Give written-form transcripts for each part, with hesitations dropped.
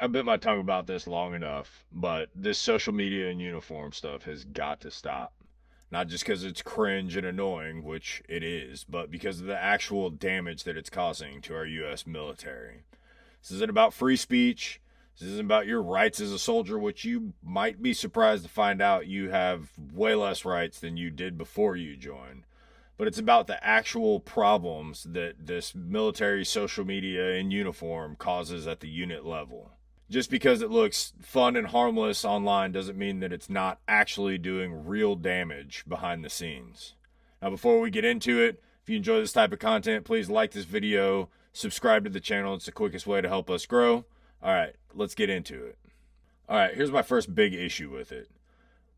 I bit my tongue about this long enough, but this social media and uniform stuff has got to stop. Not just because it's cringe and annoying, which it is, but because of the actual damage that it's causing to our U.S. military. This isn't about free speech. This isn't about your rights as a soldier, which you might be surprised to find out you have way less rights than you did before you joined. But it's about the actual problems that this military social media in uniform causes at the unit level. Just because it looks fun and harmless online doesn't mean that it's not actually doing real damage behind the scenes. Now, before we get into it, if you enjoy this type of content, please like this video, subscribe to the channel. It's the quickest way to help us grow. All right, let's get into it. All right, here's my first big issue with it.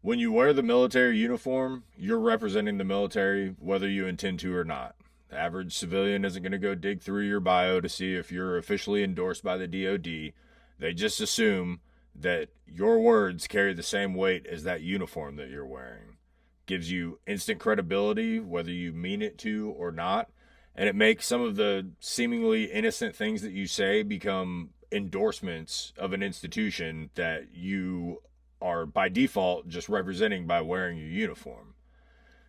When you wear the military uniform, you're representing the military whether you intend to or not. The average civilian isn't going to go dig through your bio to see if you're officially endorsed by the DoD. They just assume that your words carry the same weight as that uniform that you're wearing. Gives you instant credibility whether you mean it to or not, and it makes some of the seemingly innocent things that you say become endorsements of an institution that you are by default just representing by wearing your uniform.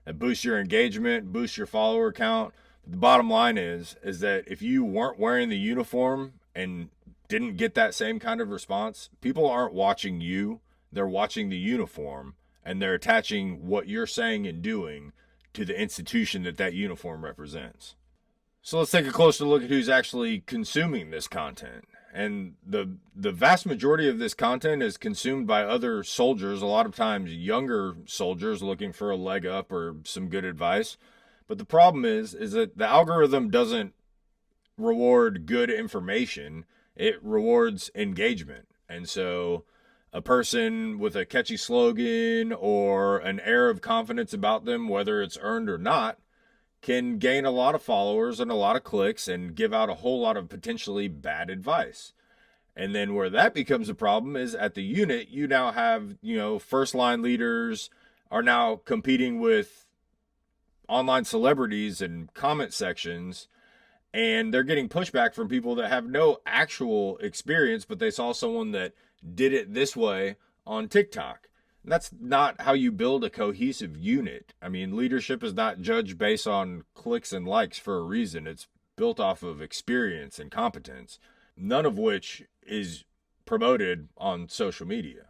It boosts your engagement, boosts your follower count. But the bottom line is that if you weren't wearing the uniform and didn't get that same kind of response, people aren't watching you, they're watching the uniform, and they're attaching what you're saying and doing to the institution that that uniform represents. So let's take a closer look at who's actually consuming this content. And the vast majority of this content is consumed by other soldiers, a lot of times younger soldiers looking for a leg up or some good advice. But the problem is that the algorithm doesn't reward good information, it rewards engagement. And so a person with a catchy slogan or an air of confidence about them, whether it's earned or not, can gain a lot of followers and a lot of clicks and give out a whole lot of potentially bad advice. And then where that becomes a problem is at the unit, you now have, first line leaders are now competing with online celebrities and comment sections, and they're getting pushback from people that have no actual experience, but they saw someone that did it this way on TikTok. And that's not how you build a cohesive unit. I mean, leadership is not judged based on clicks and likes for a reason. It's built off of experience and competence, none of which is promoted on social media.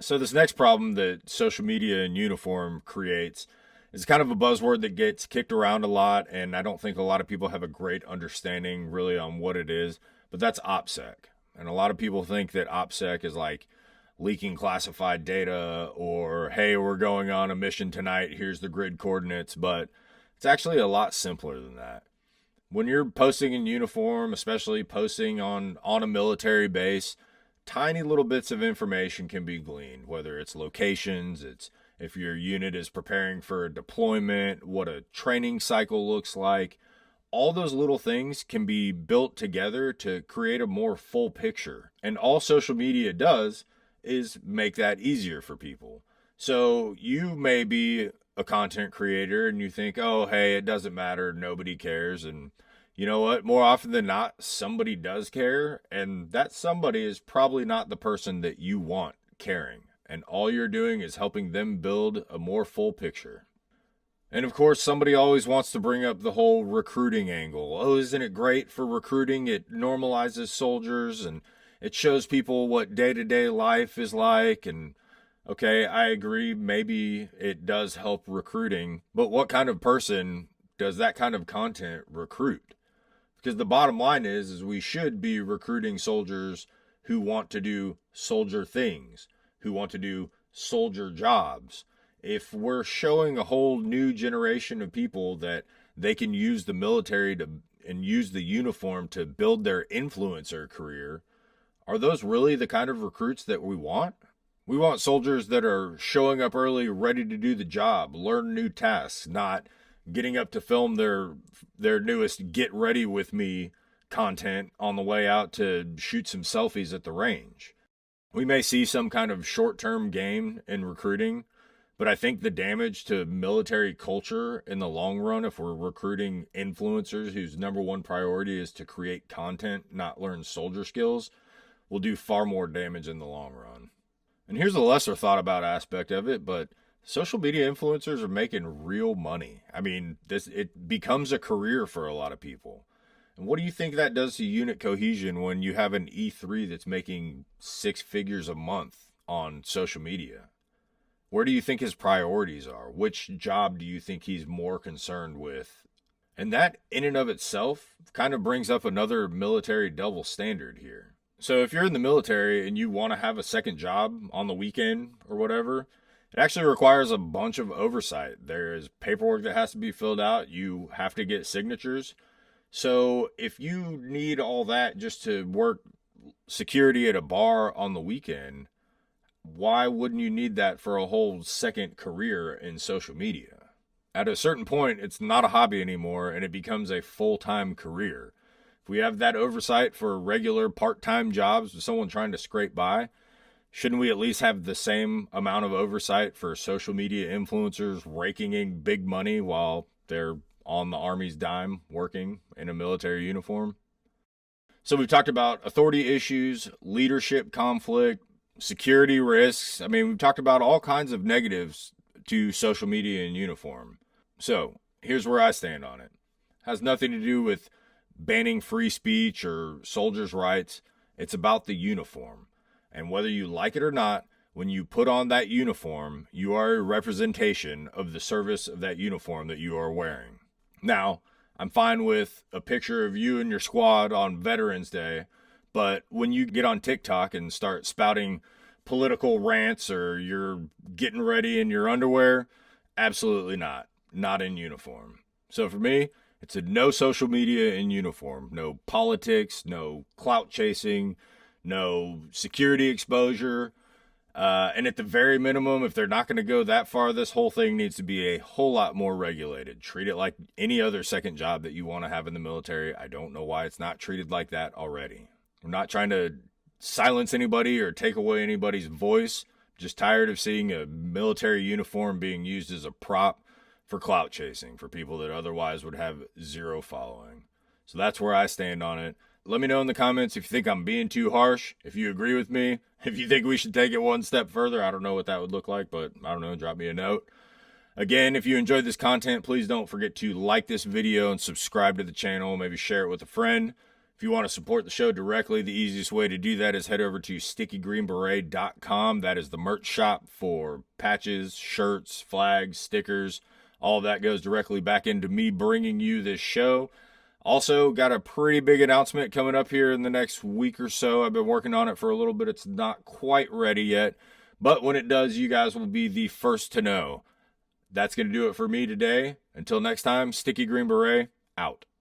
So this next problem that social media in uniform creates is kind of a buzzword that gets kicked around a lot, and I don't think a lot of people have a great understanding really on what it is, but that's OPSEC. And a lot of people think that OPSEC is like leaking classified data, or hey, we're going on a mission tonight, here's the grid coordinates, but it's actually a lot simpler than that. When you're posting in uniform, especially posting on a military base, tiny little bits of information can be gleaned, whether it's locations, it's if your unit is preparing for a deployment, what a training cycle looks like. All those little things can be built together to create a more full picture. And all social media does is make that easier for people. So you may be a content creator and you think, oh, hey, it doesn't matter, nobody cares. And you know what? More often than not, somebody does care. And that somebody is probably not the person that you want caring. And all you're doing is helping them build a more full picture. And of course, somebody always wants to bring up the whole recruiting angle. Oh, isn't it great for recruiting? It normalizes soldiers and it shows people what day-to-day life is like. And okay, I agree, maybe it does help recruiting, but what kind of person does that kind of content recruit? Because the bottom line is we should be recruiting soldiers who want to do soldier things, who want to do soldier jobs. If we're showing a whole new generation of people that they can use the military and use the uniform to build their influencer career, are those really the kind of recruits that we want? We want soldiers that are showing up early, ready to do the job, learn new tasks, not getting up to film their newest get ready with me content on the way out to shoot some selfies at the range. We may see some kind of short-term gain in recruiting, but I think the damage to military culture in the long run, if we're recruiting influencers whose number one priority is to create content, not learn soldier skills, will do far more damage in the long run. And here's a lesser thought about aspect of it, but social media influencers are making real money. I mean, it becomes a career for a lot of people. And what do you think that does to unit cohesion when you have an E3 that's making 6 figures a month on social media? Where do you think his priorities are? Which job do you think he's more concerned with? And that in and of itself kind of brings up another military double standard here. So if you're in the military and you want to have a second job on the weekend or whatever, it actually requires a bunch of oversight. There is paperwork that has to be filled out. You have to get signatures. So if you need all that just to work security at a bar on the weekend, why wouldn't you need that for a whole second career in social media? At a certain point, it's not a hobby anymore and it becomes a full-time career. If we have that oversight for regular part-time jobs with someone trying to scrape by, shouldn't we at least have the same amount of oversight for social media influencers raking in big money while they're on the Army's dime working in a military uniform? So we've talked about authority issues, leadership conflict, security risks. I mean, we've talked about all kinds of negatives to social media in uniform. So here's where I stand on it. Has nothing to do with banning free speech or soldiers' rights. It's about the uniform. And whether you like it or not, when you put on that uniform, you are a representation of the service of that uniform that you are wearing. Now, I'm fine with a picture of you and your squad on Veterans Day, but when you get on TikTok and start spouting political rants or you're getting ready in your underwear, absolutely not. Not in uniform. So for me, it's a no social media in uniform. No politics, no clout chasing, no security exposure. And at the very minimum, if they're not going to go that far, this whole thing needs to be a whole lot more regulated. Treat it like any other second job that you want to have in the military. I don't know why it's not treated like that already. I'm not trying to silence anybody or take away anybody's voice. Just tired of seeing a military uniform being used as a prop for clout chasing for people that otherwise would have zero following. So that's where I stand on it. Let me know in the comments if you think I'm being too harsh, if you agree with me, if you think we should take it one step further. I don't know what that would look like, but I don't know, drop me a note. Again, if you enjoyed this content, please don't forget to like this video and subscribe to the channel, maybe share it with a friend. If you want to support the show directly, the easiest way to do that is head over to stickygreenberet.com. That is the merch shop for patches, shirts, flags, stickers. All of that goes directly back into me bringing you this show. Also, got a pretty big announcement coming up here in the next week or so. I've been working on it for a little bit. It's not quite ready yet. But when it does, you guys will be the first to know. That's going to do it for me today. Until next time, Sticky Green Beret, out.